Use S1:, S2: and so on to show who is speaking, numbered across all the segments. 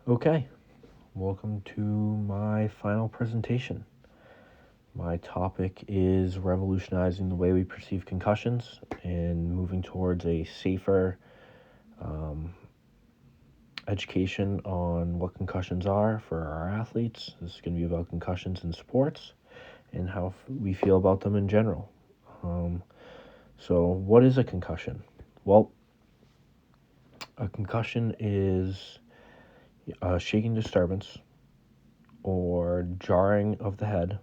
S1: Okay, welcome to my final presentation. My topic is revolutionizing the way we perceive concussions and moving towards a safer um, education on what concussions are for our athletes. This is going to be about concussions in sports and how we feel about them in general. Um, what is a concussion? Well, a concussion is a shaking disturbance or jarring of the head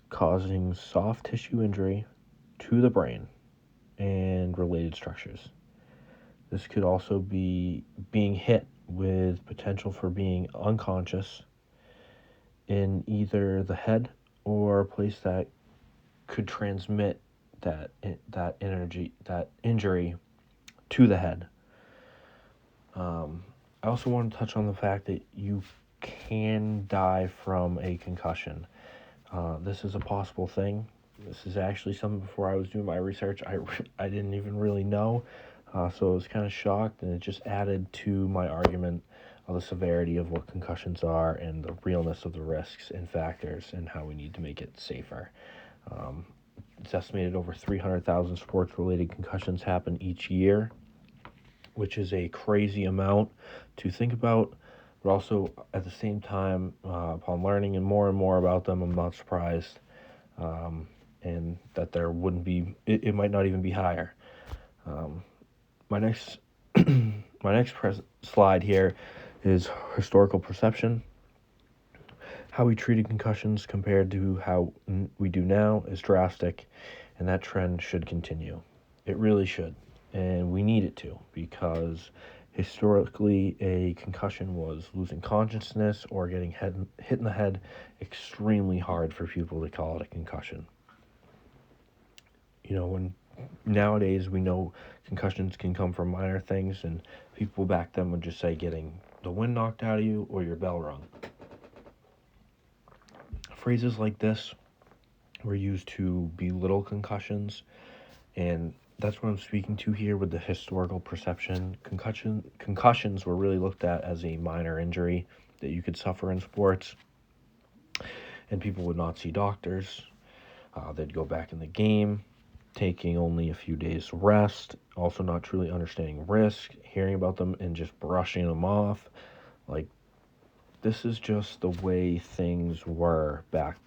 S1: causing soft tissue injury to the brain and related structures. This could also be being hit with potential for being unconscious in either the head or a place that could transmit that injury to the head. I also want to touch on the fact that you can die from a concussion. This is a possible thing. This is actually something before I was doing my research I didn't even really know, so I was kind of shocked, and it just added to my argument of the severity of what concussions are and the realness of the risks and factors and how we need to make it safer. Um, it's estimated over 300,000 sports-related concussions happen each year, which is a crazy amount to think about. But also, at the same time, upon learning and more about them, I'm not surprised, and that there wouldn't be. It might not even be higher. Um, my next my next slide here is historical perception. How we treated concussions compared to how we do now is drastic, and that trend should continue. It really should, and we need it to, because historically a concussion was losing consciousness or getting hit in the head. Extremely hard for people to call it a concussion. When nowadays we know concussions can come from minor things, and people back then would just say getting the wind knocked out of you or your bell rung. Phrases like this were used to belittle concussions, and that's what I'm speaking to here with the historical perception. Concussions were really looked at as a minor injury that you could suffer in sports, and people would not see doctors. They'd go back in the game, taking only a few days rest, also not truly understanding risk, hearing about them and just brushing them off. Like, this is just the way things were back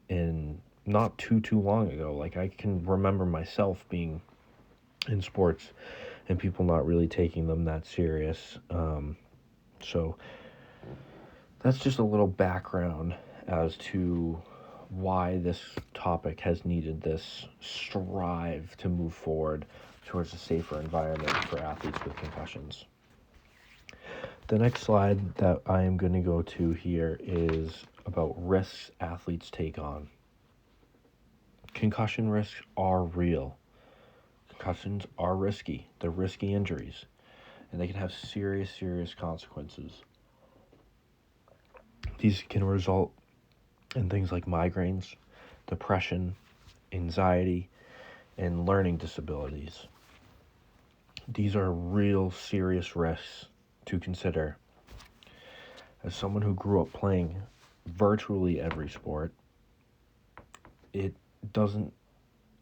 S1: in not too long ago. Like, I can remember myself being in sports and people not really taking them that serious. So that's just a little background as to why this topic has needed this strive to move forward towards a safer environment for athletes with concussions. The next slide that I am going to go to here is about risks athletes take on. Concussion risks are real. Concussions are risky. They're risky injuries, and they can have serious consequences. These can result in things like migraines, depression, anxiety, and learning disabilities. These are real serious risks to consider. As someone who grew up playing virtually every sport, it doesn't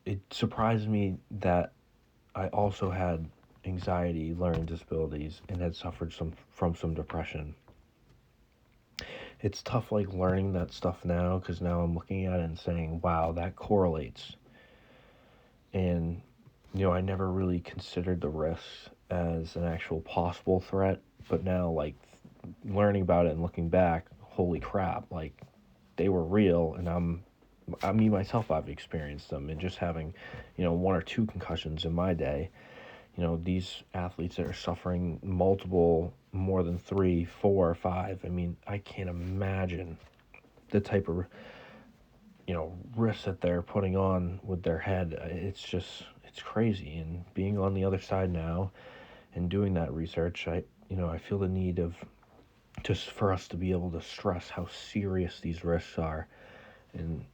S1: it surprised me that I also had anxiety, learning disabilities, and had suffered from some depression. It's tough, like, learning that stuff now, because now I'm looking at it and saying, wow, that correlates. And I never really considered the risks as an actual possible threat, but now, like, learning about it and looking back, holy crap, like, they were real, and me myself, I've experienced them, and just having, one or two concussions in my day. These athletes that are suffering multiple, more than 3, 4, 5. I mean, I can't imagine the type of, risks that they're putting on with their head. It's crazy. And being on the other side now and doing that research, I feel the need of just for us to be able to stress how serious these risks are. And,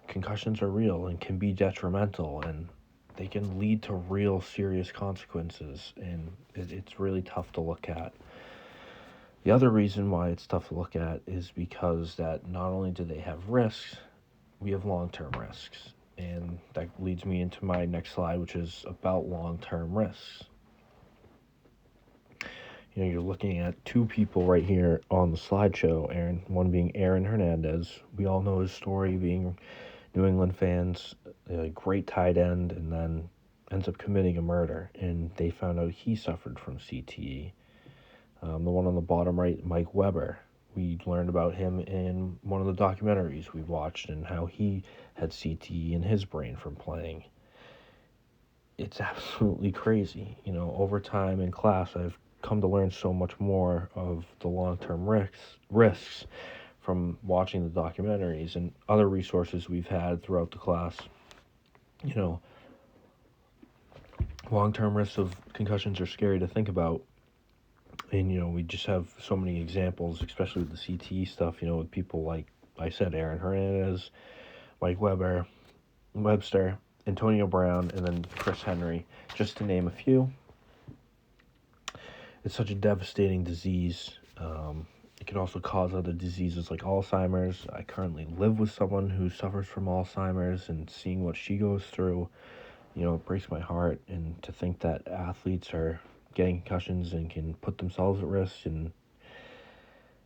S1: concussions are real and can be detrimental, and they can lead to real serious consequences, and it's really tough to look at. The other reason why it's tough to look at is because that not only do they have risks, we have long-term risks. And that leads me into my next slide, which is about long-term risks. You're looking at two people right here on the slideshow, Aaron. One being Aaron Hernandez. We all know his story, being New England fans, a great tight end, and then ends up committing a murder. And they found out he suffered from CTE. The one on the bottom right, Mike Weber. We learned about him in one of the documentaries we watched and how he had CTE in his brain from playing. It's absolutely crazy. Over time in class, I've come to learn so much more of the long-term risks from watching the documentaries and other resources we've had throughout the class. Long-term risks of concussions are scary to think about. And, we just have so many examples, especially with the CTE stuff, with people like I said, Aaron Hernandez, Mike Webster, Antonio Brown, and then Chris Henry, just to name a few. It's such a devastating disease. It can also cause other diseases like Alzheimer's. I currently live with someone who suffers from Alzheimer's, and seeing what she goes through, it breaks my heart. And to think that athletes are getting concussions and can put themselves at risk, and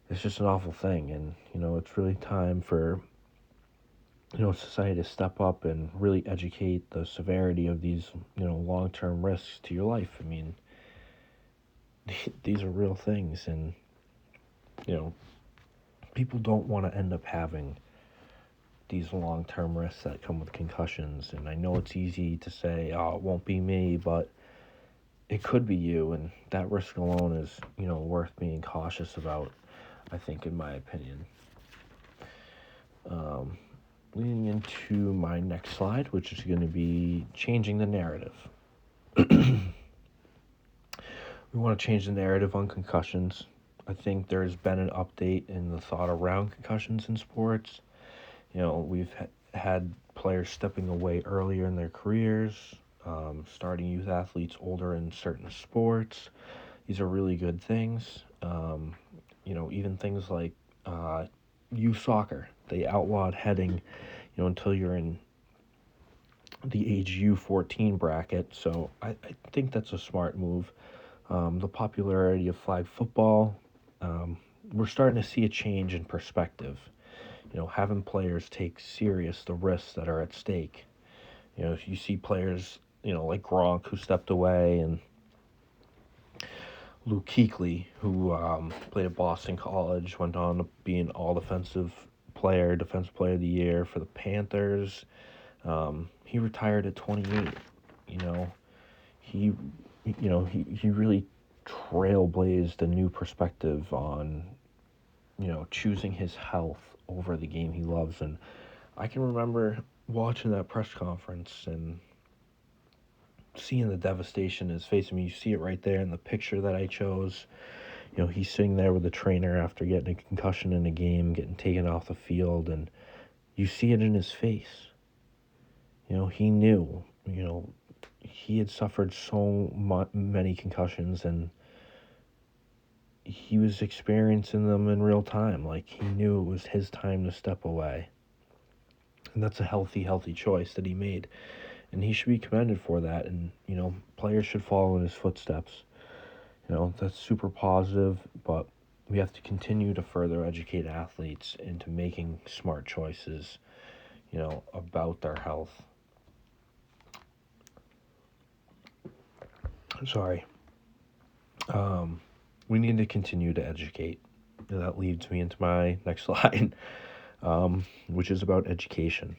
S1: it's just an awful thing. And, it's really time for, society to step up and really educate the severity of these, long-term risks to your life. I mean, these are real things, and, people don't want to end up having these long-term risks that come with concussions. And I know it's easy to say, oh, it won't be me, but it could be you, and that risk alone is, worth being cautious about, I think, in my opinion. Leading into my next slide, which is going to be changing the narrative. We want to change the narrative on concussions. I think there's been an update in the thought around concussions in sports. We've had players stepping away earlier in their careers, starting youth athletes older in certain sports. These are really good things. Even things like youth soccer. They outlawed heading, until you're in the age U14 bracket. So I think that's a smart move. The popularity of flag football, we're starting to see a change in perspective. Having players take serious the risks that are at stake. You see players, like Gronk, who stepped away, and Luke Kuechly, who played at Boston College, went on to be an all-defensive player of the year for the Panthers. He retired at 28. He really trailblazed a new perspective on, choosing his health over the game he loves. And I can remember watching that press conference and seeing the devastation in his face. I mean, you see it right there in the picture that I chose. He's sitting there with the trainer after getting a concussion in a game, getting taken off the field, and you see it in his face. He knew, he had suffered so many concussions, and he was experiencing them in real time. Like, he knew it was his time to step away. And that's a healthy choice that he made. And he should be commended for that. And, players should follow in his footsteps. That's super positive, but we have to continue to further educate athletes into making smart choices, about their health. Sorry. We need to continue to educate. And that leads me into my next slide, which is about education.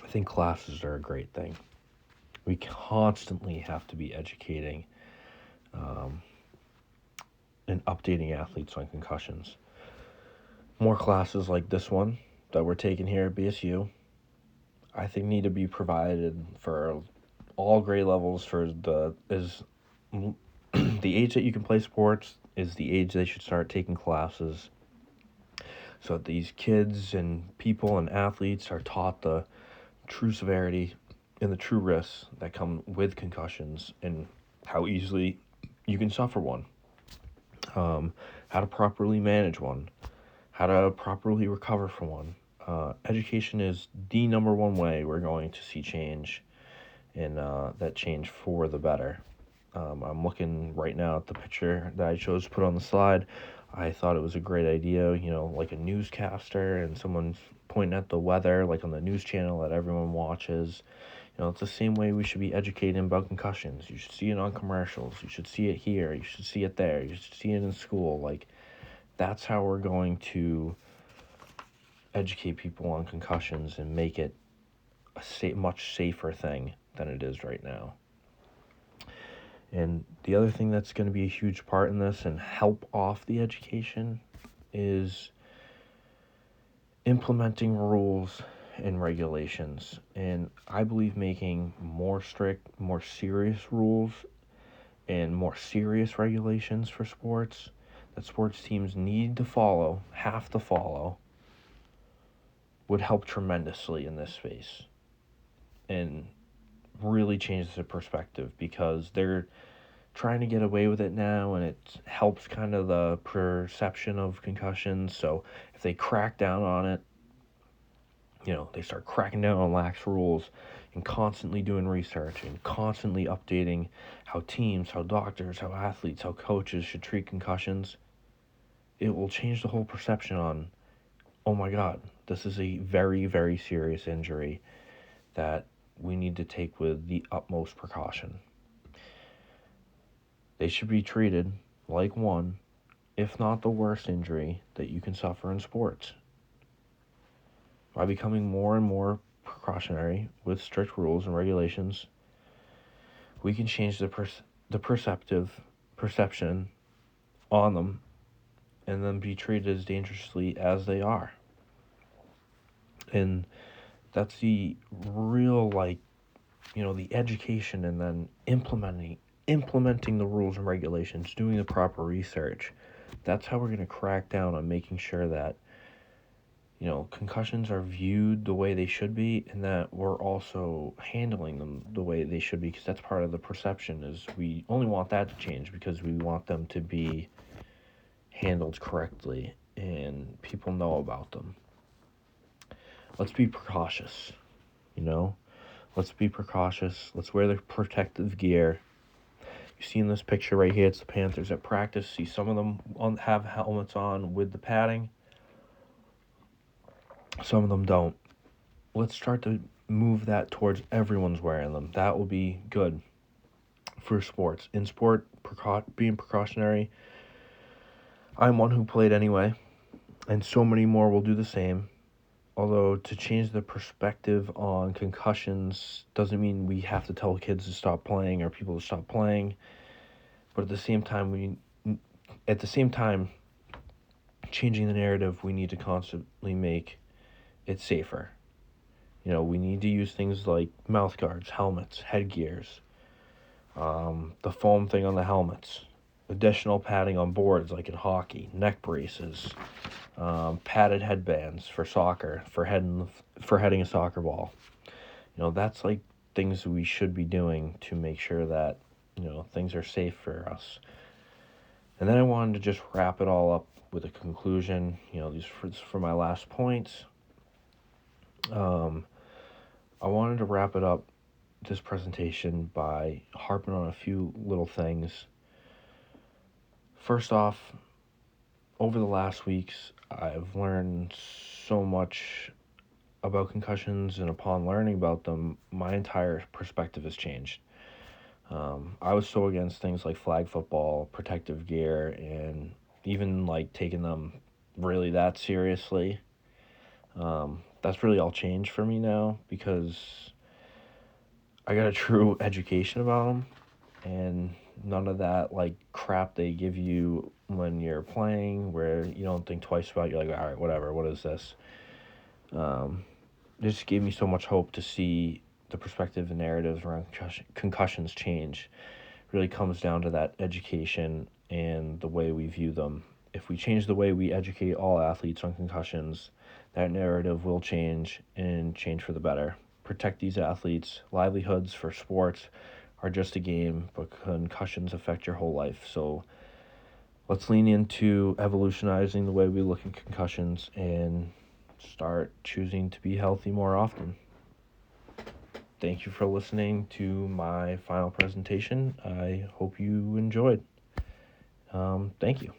S1: I think classes are a great thing. We constantly have to be educating and updating athletes on concussions. More classes like this one that we're taking here at BSU, I think, need to be provided for all grade levels. The age that you can play sports is the age they should start taking classes, so that these kids and people and athletes are taught the true severity and the true risks that come with concussions and how easily you can suffer one. how to properly manage one, how to properly recover from one. Education is the number one way we're going to see change, and that change for the better. I'm looking right now at the picture that I chose to put on the slide. I thought it was a great idea, like a newscaster and someone's pointing at the weather, like on the news channel that everyone watches. It's the same way we should be educating about concussions. You should see it on commercials. You should see it here. You should see it there. You should see it in school. Like, that's how we're going to educate people on concussions and make it a much safer thing than it is right now. And the other thing that's going to be a huge part in this and help off the education is implementing rules and regulations. And I believe making more strict, more serious rules and more serious regulations for sports that sports teams need to follow, have to follow, would help tremendously in this space and really change the perspective, because they're trying to get away with it now, and it helps kind of the perception of concussions. So if they crack down on it, they start cracking down on lax rules and constantly doing research and constantly updating how teams, how doctors, how athletes, how coaches should treat concussions, it will change the whole perception on, oh my God, this is a very, very serious injury that we need to take with the utmost precaution. They should be treated like one, if not the worst injury that you can suffer in sports. By becoming more and more precautionary with strict rules and regulations, we can change the perception on them and then be treated as dangerously as they are. And that's the real, the education, and then implementing the rules and regulations, doing the proper research. That's how we're going to crack down on making sure that, concussions are viewed the way they should be, and that we're also handling them the way they should be, because that's part of the perception. Is we only want that to change because we want them to be handled correctly and people know about them. Let's be precautious, Let's be precautious. Let's wear the protective gear. You see in this picture right here, it's the Panthers at practice. See, some of them have helmets on with the padding. Some of them don't. Let's start to move that towards everyone's wearing them. That will be good for sports. In sport, being precautionary, I'm one who played anyway, and so many more will do the same. Although, to change the perspective on concussions doesn't mean we have to tell kids to stop playing or people to stop playing. But at the same time, changing the narrative, we need to constantly make it safer. We need to use things like mouth guards, helmets, headgears, the foam thing on the helmets, additional padding on boards like in hockey, neck braces, padded headbands for soccer, for heading a soccer ball. That's like things we should be doing to make sure that, things are safe for us. And then I wanted to just wrap it all up with a conclusion. These for my last points. I wanted to wrap it up, this presentation, by harping on a few little things. First off, over the last weeks, I've learned so much about concussions, and upon learning about them, my entire perspective has changed. I was so against things like flag football, protective gear, and even taking them really that seriously. That's really all changed for me now, because I got a true education about them, and none of that crap they give you when you're playing, where you don't think twice about it. You're like, all right, whatever, what is this? It just gave me so much hope to see the perspective and narratives around concussions change. It really comes down to that education and the way we view them. If we change the way we educate all athletes on concussions, that narrative will change, and change for the better. Protect these athletes. Livelihoods for sports are just a game, but concussions affect your whole life. So let's lean into evolutionizing the way we look at concussions and start choosing to be healthy more often. Thank you for listening to my final presentation. I hope you enjoyed. Thank you.